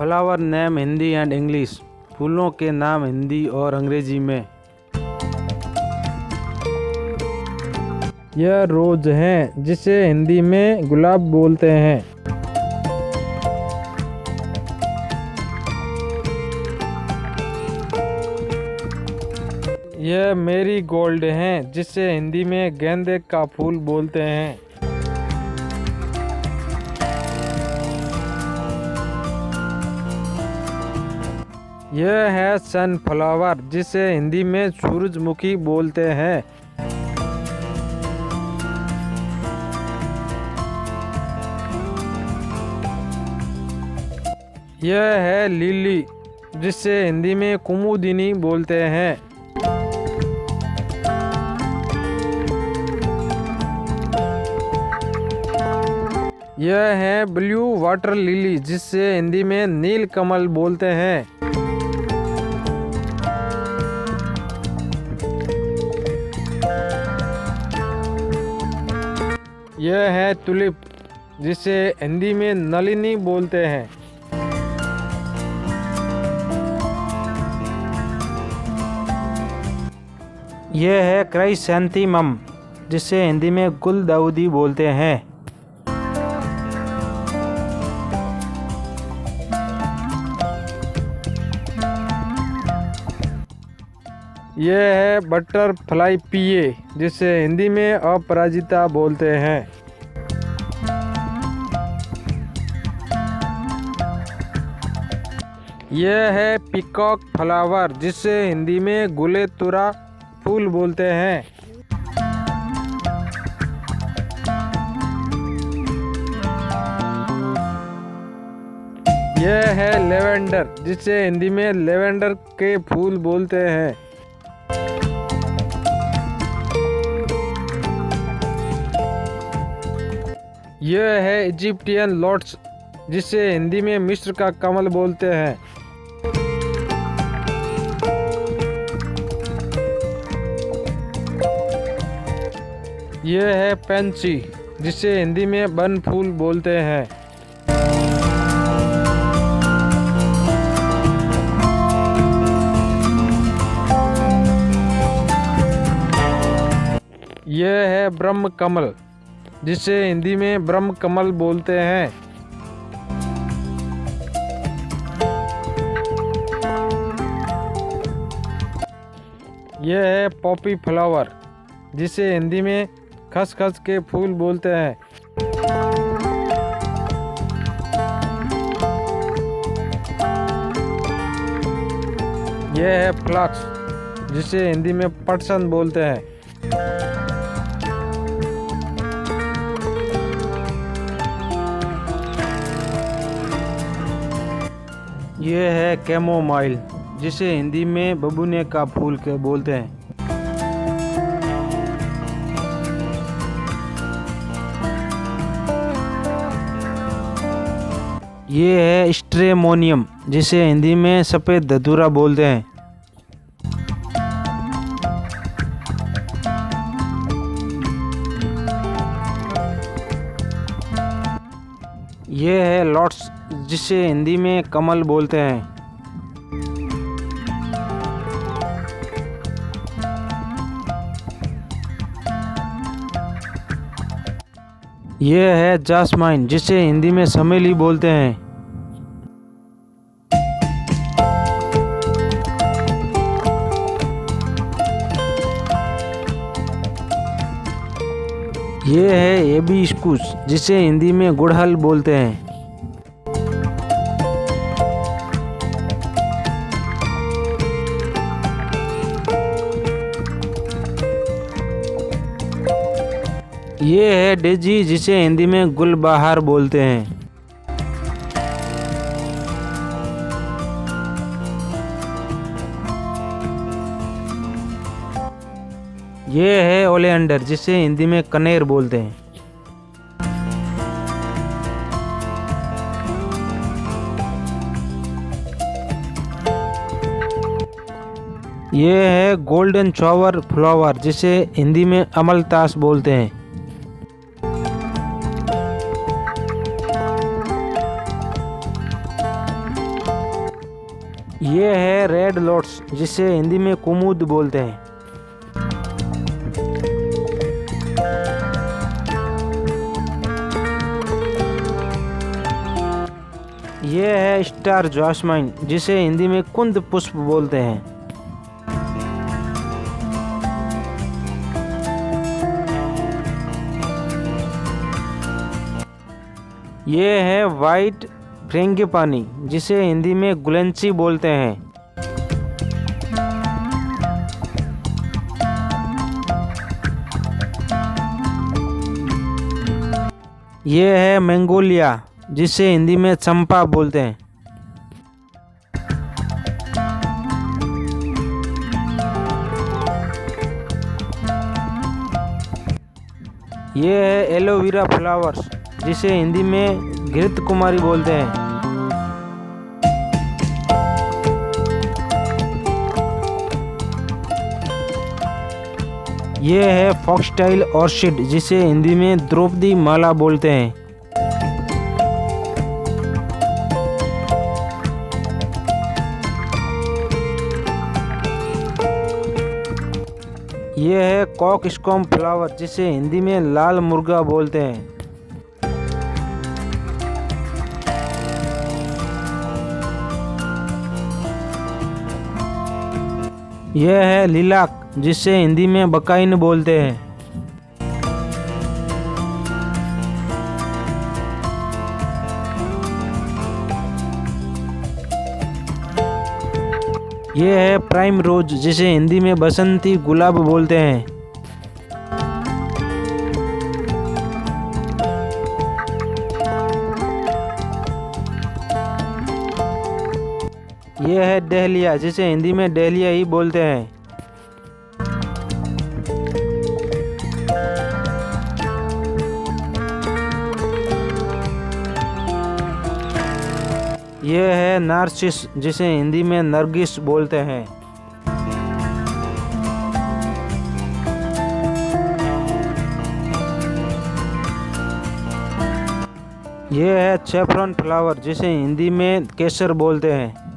Flower name Hindi and English. फूलों के नाम हिंदी और अंग्रेजी में। यह रोज है जिसे हिंदी में गुलाब बोलते हैं। यह मेरीगोल्ड है जिसे हिंदी में गेंदे का फूल बोलते हैं। यह है सनफ्लावर जिसे हिंदी में सूरजमुखी बोलते हैं। यह है लिली जिसे हिंदी में कुमुदिनी बोलते हैं। यह है ब्लू वाटर लिली जिसे हिंदी में नील कमल बोलते हैं। यह है टुलिप जिसे हिंदी में नलिनी बोलते हैं। यह है क्राइसैंथेमम जिसे हिंदी में गुलदाउदी बोलते हैं। यह है बटरफ्लाई पिए जिसे हिंदी में अपराजिता बोलते हैं। यह है पीकॉक फ्लावर जिसे हिंदी में गुलेतुरा फूल बोलते हैं। यह है लेवेंडर जिसे हिंदी में लेवेंडर के फूल बोलते हैं। यह है इजिप्टियन लोटस जिसे हिंदी में मिस्र का कमल बोलते हैं। यह है पेंसी जिसे हिंदी में बन फूल बोलते हैं। यह है ब्रह्म कमल जिसे हिंदी में ब्रह्म कमल बोलते हैं। यह है पॉपी फ्लावर जिसे हिंदी में खसखस के फूल बोलते हैं। यह है फ्लक्स जिसे हिंदी में पटसन बोलते हैं। यह है कैमोमाइल जिसे हिंदी में बबूने का फूल के बोलते हैं। यह है स्ट्रेमोनियम जिसे हिंदी में सफ़ेद धतूरा बोलते हैं। यह है लॉट्स जिसे हिंदी में कमल बोलते हैं। यह है जास्माइन जिसे हिंदी में चमेली बोलते हैं। यह है हिबिस्कुस जिसे हिंदी में गुड़हल बोलते हैं। ये है डेजी जिसे हिंदी में गुलबहार बोलते हैं। ये है ओलियंडर जिसे हिंदी में कनेर बोलते हैं। ये है गोल्डन शॉवर फ्लावर जिसे हिंदी में अमलतास बोलते हैं। ये है रेड लोटस, जिसे हिंदी में कुमुद बोलते हैं। ये है स्टार जॉस्माइन, जिसे हिंदी में कुंद पुष्प बोलते हैं। ये है वाइट फ्रेंगिपानी, जिसे हिंदी में गुलेंची बोलते हैं। ये है मैंगोलिया, जिसे हिंदी में चंपा बोलते हैं। ये है एलोवेरा फ्लावर्स, जिसे हिंदी में घृत कुमारी बोलते हैं। ये है फॉक्सटाइल ऑर्चिड, जिसे हिंदी में द्रौपदी माला बोलते हैं। ये है कॉक स्कॉम फ्लावर, जिसे हिंदी में लाल मुर्गा बोलते हैं। यह है लिलाक, जिसे हिंदी में बकाइन बोलते हैं। यह है प्राइम रोज, जिसे हिंदी में बसंती गुलाब बोलते हैं। यह है डहलिया, जिसे हिंदी में डहलिया ही बोलते हैं। यह है नार्सिस, जिसे हिंदी में नरगिस बोलते हैं। यह है सैफरन फ्लावर, जिसे हिंदी में केसर बोलते हैं।